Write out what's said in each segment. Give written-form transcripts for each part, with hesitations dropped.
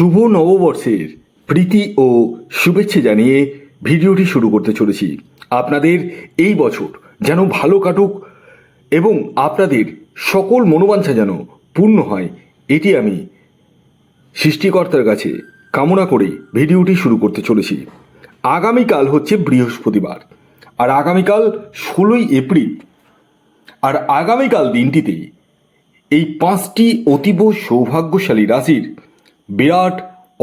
শুভ নববর্ষের প্রীতি ও শুভেচ্ছা জানিয়ে ভিডিওটি শুরু করতে চলেছি। আপনাদের এই বছর যেন ভালো কাটুক এবং আপনাদের সকল মনোবাঞ্ছা যেন পূর্ণ হয়, এটি আমি সৃষ্টিকর্তার কাছে কামনা করে ভিডিওটি শুরু করতে চলেছি। আগামীকাল হচ্ছে বৃহস্পতিবার, আর আগামীকাল 16ই এপ্রিল। আর আগামীকাল দিনটিতে এই 5টি অতীব সৌভাগ্যশালী রাশির বিরাট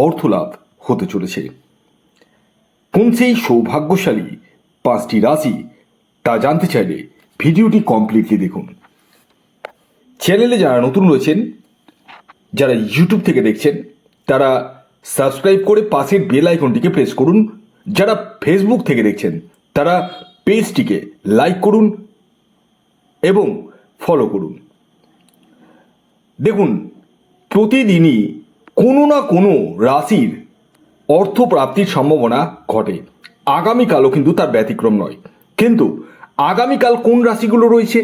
অর্থলাভ হতে চলেছে। কোন সেই সৌভাগ্যশালী 5টি রাশি তা জানতে চাইলে ভিডিওটি কমপ্লিটলি দেখুন। চ্যানেলে যারা নতুন রয়েছেন, যারা ইউটিউব থেকে দেখছেন, তারা সাবস্ক্রাইব করে পাশের বেল আইকনটিকে প্রেস করুন। যারা ফেসবুক থেকে দেখছেন, তারা পেজটিকে লাইক করুন এবং ফলো করুন। দেখুন, প্রতিদিনই কোনো না কোনো রাশির অর্থপ্রাপ্তির সম্ভাবনা ঘটে। আগামীকালও কিন্তু তার ব্যতিক্রম নয়। কিন্তু আগামীকাল কোন রাশিগুলো রয়েছে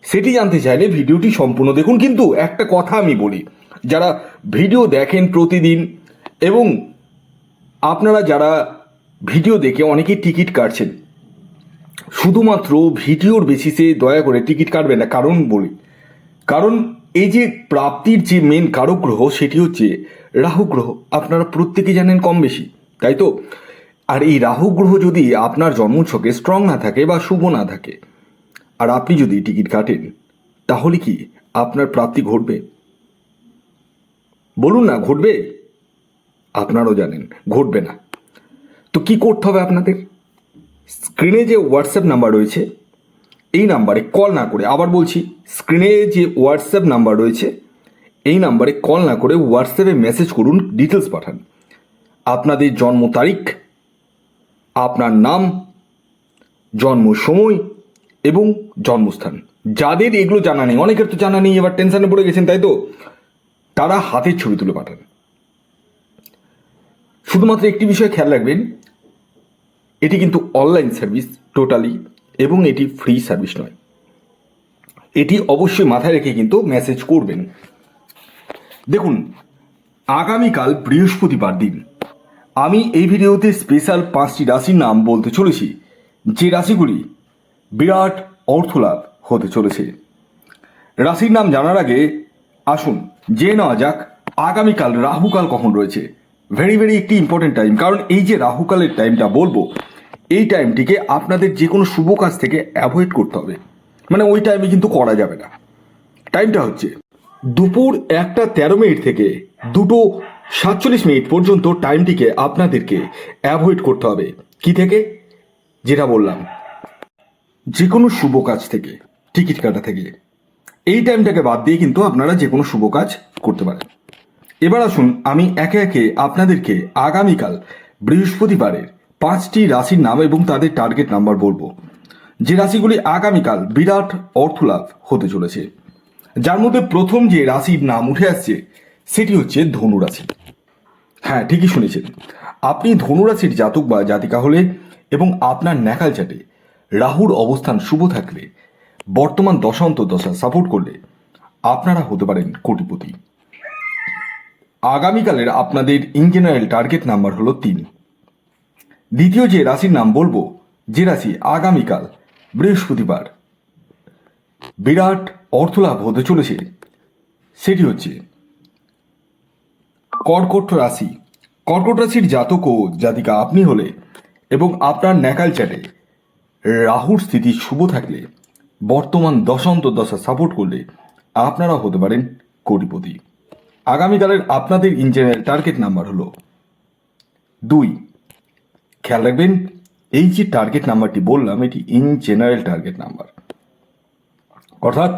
সেটি জানতে চাইলে ভিডিওটি সম্পূর্ণ দেখুন। কিন্তু একটা কথা আমি বলি, যারা ভিডিও দেখেন প্রতিদিন এবং আপনারা যারা ভিডিও দেখে অনেকেই টিকিট কাটছেন, শুধুমাত্র ভিডিওর বেসিসে দয়া করে টিকিট কাটবেন না। কারণ এই যে প্রাপ্তির যে মেন কারক গ্রহ সেটি হচ্ছে রাহু গ্রহ। আপনারা প্রত্যেকে জানেন কম বেশি, তাই তো? আর এই রাহু গ্রহ যদি আপনার জন্মছকে স্ট্রং না থাকে বা শুভ না থাকে, আর আপনি যদি টিকিট কাটেন, তাহলে কি আপনার প্রাপ্তি ঘটবে? বলুন না, ঘটবে? আপনারাও জানেন ঘটবে না। তো কি করতে হবে আপনাদের? স্ক্রিনে যে হোয়াটসঅ্যাপ নাম্বার রয়েছে, এই নাম্বারে কল না করে, আবার বলছি, স্ক্রিনে যে হোয়াটসঅ্যাপ নাম্বার রয়েছে এই নাম্বারে কল না করে হোয়াটসঅ্যাপে মেসেজ করুন, ডিটেলস পাঠান। আপনাদের জন্ম তারিখ, আপনার নাম, জন্ম সময় এবং জন্মস্থান। যাদের এগুলো জানা নেই, অনেকের তো জানা নেই, এবার টেনশনে পড়ে গেছেন, তাই তো? তারা হাতের ছবি তুলে পাঠান। শুধুমাত্র একটি বিষয় খেয়াল রাখবেন, এটি কিন্তু অনলাইন সার্ভিস টোটালি, এবং এটি ফ্রি সার্ভিস নয়। এটি অবশ্যই মাথায় রেখে কিন্তু মেসেজ করবেন। দেখুন, আগামীকাল বৃহস্পতিবার দিন আমি এই ভিডিওতে স্পেশাল 5টি রাশির নাম বলতে চলেছি, যে রাশিগুলি বিরাট অর্থলাভ হতে চলেছে। রাশির নাম জানার আগে আসুন জেনে নেওয়া যাক আগামীকাল রাহুকাল কখন রয়েছে। ভেরি একটি ইম্পর্টেন্ট টাইম, কারণ এই যে রাহুকালের টাইমটা বলবো, এই টাইমটিকে আপনাদের যে কোনো শুভ কাজ থেকে অ্যাভয়েড করতে হবে। মানে ওই টাইমে কিন্তু করা যাবে না। টাইমটা হচ্ছে দুপুর 1:13 থেকে 2:47 পর্যন্ত। টাইমটিকে আপনাদেরকে অ্যাভয়েড করতে হবে। কি থেকে? যেটা বললাম, যে কোনো শুভ কাজ থেকে, টিকিট কাটা থেকে। এই টাইমটাকে বাদ দিয়ে কিন্তু আপনারা যে কোনো শুভ কাজ করতে পারেন। এবার আসুন আমি একে একে আপনাদেরকে আগামীকাল বৃহস্পতিবারের 5টি রাশির নাম এবং তাদের টার্গেট নাম্বার বলবো, যে রাশিগুলি আগামীকাল বিরাট অর্থলাভ হতে চলেছে। যার মধ্যে প্রথম যে রাশির নাম উঠে আসছে সেটি হচ্ছে ধনুরাশি। হ্যাঁ, ঠিকই শুনেছেন। আপনি ধনুরাশির জাতক বা জাতিকা হলে এবং আপনার ন্যাকাল চাটে রাহুর অবস্থান শুভ থাকলে, বর্তমান দশা সাপোর্ট করলে, আপনারা হতে পারেন কোটিপতি। আগামীকালের আপনাদের ইন জেনারেল টার্গেট নাম্বার হলো 3। দ্বিতীয় যে রাশির নাম বলবো, যে রাশি আগামীকাল বৃহস্পতিবার বিরাট অর্থলাভ হতে চলেছে, সেটি হচ্ছে কর্কট রাশি। কর্কট রাশির জাতক ও জাতিকা আপনি হলে এবং আপনার ন্যাকাল চ্যাটে রাহুর স্থিতি শুভ থাকলে, বর্তমান দশা সাপোর্ট করলে, আপনারা হতে পারেন কোটিপতি। আগামীকালের আপনাদের ইন জেনারেল টার্গেট নাম্বার হলো 2। খেয়াল রাখবেন, এই যে টার্গেট নাম্বারটি বললাম, এটি ইন জেনারেল টার্গেট নাম্বার, অর্থাৎ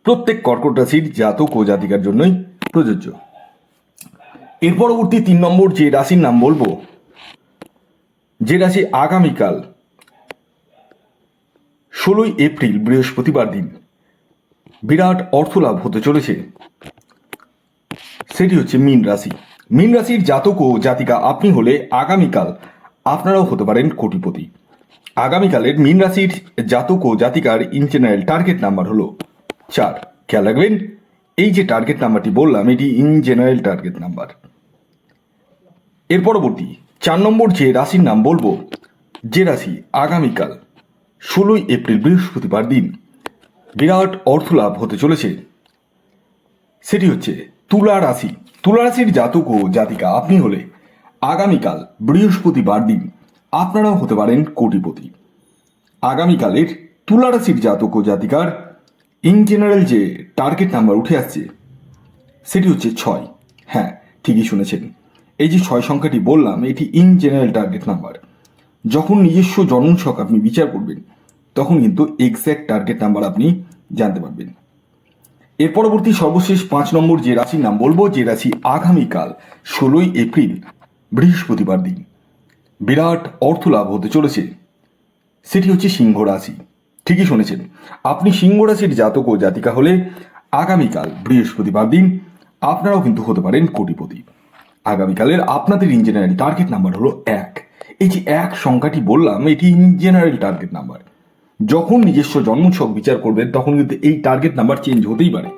প্রত্যেক কর্কট রাশির জাতক ও জাতিকার জন্যই প্রযোজ্য। এর পরবর্তী 3 নম্বর যে রাশির নাম বলবো, যে রাশি আগামীকাল 16ই এপ্রিল বৃহস্পতিবার দিন বিরাট অর্থলাভ হতে চলেছে, সেটি হচ্ছে মীন রাশি। মীন রাশির জাতক ও জাতিকা আপনি হলে আগামীকাল আপনারাও হতে পারেন কোটিপতি। আগামীকালের মীন রাশির জাতক ও জাতিকার ইন জেনারেল টার্গেট নাম্বার হলো 4। খেয়াল রাখবেন, এই যে টার্গেট নাম্বারটি বললাম, এটি ইন জেনারেল টার্গেট নাম্বার, এর পরবর্তী 4 নম্বর যে রাশির নাম বলবো, যে রাশি আগামীকাল 16ই এপ্রিল বৃহস্পতিবার দিন বিরাট অর্থলাভ হতে চলেছে, সেটি হচ্ছে তুলা রাশি। তুলা রাশির জাতক ও জাতিকা আপনি হলে আগামীকাল বৃহস্পতিবার দিন আপনারাও হতে পারেন কোটিপতি। আগামীকালের তুলা রাশির জাতক ও জাতিকার ইন জেনারেল যে টার্গেট নাম্বার উঠে আসছে সেটি হচ্ছে 6। হ্যাঁ, ঠিকই শুনেছেন, এই যে 6 সংখ্যাটি বললাম এটি ইন জেনারেল টার্গেট নাম্বার। যখন নিজস্ব জন্মছক আপনি বিচার করবেন তখন কিন্তু এক্স্যাক্ট টার্গেট নাম্বার আপনি জানতে পারবেন। এর পরবর্তী সর্বশেষ 5 নম্বর যে রাশির নাম বলবো, যে রাশি আগামীকাল 16ই এপ্রিল বৃহস্পতিবার দিন বিরাট অর্থলাভ হতে চলেছে, সেটি হচ্ছে সিংহ রাশি। ঠিকই শুনেছেন, আপনি সিংহ রাশির জাতক ও জাতিকা হলে আগামীকাল বৃহস্পতিবার দিন আপনারাও কিন্তু হতে পারেন কোটিপতি। আগামীকালের আপনাদের ইন জেনারেল টার্গেট নাম্বার হলো 1। এই যে 1 সংখ্যাটি বললাম এটি ইন জেনারেল টার্গেট নাম্বার। যখন নিজস্ব জন্মছক বিচার করবেন তখন কিন্তু এই টার্গেট নাম্বার চেঞ্জ হতেই পারে।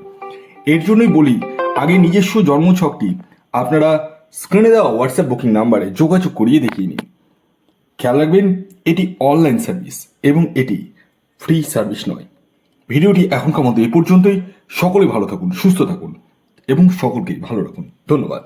এর জন্যই বলি, আগে নিজস্ব জন্মছকটি আপনারা স্ক্রিনে দেওয়া হোয়াটসঅ্যাপ বুকিং নাম্বারে যোগাযোগ করিয়ে দেখিয়ে নিন। খেয়াল রাখবেন, এটি অনলাইন সার্ভিস এবং এটি ফ্রি সার্ভিস নয়। ভিডিওটি এখনকার মতো এই পর্যন্তই। সকলে ভালো থাকুন, সুস্থ থাকুন এবং সকলকেই ভালো রাখুন। ধন্যবাদ।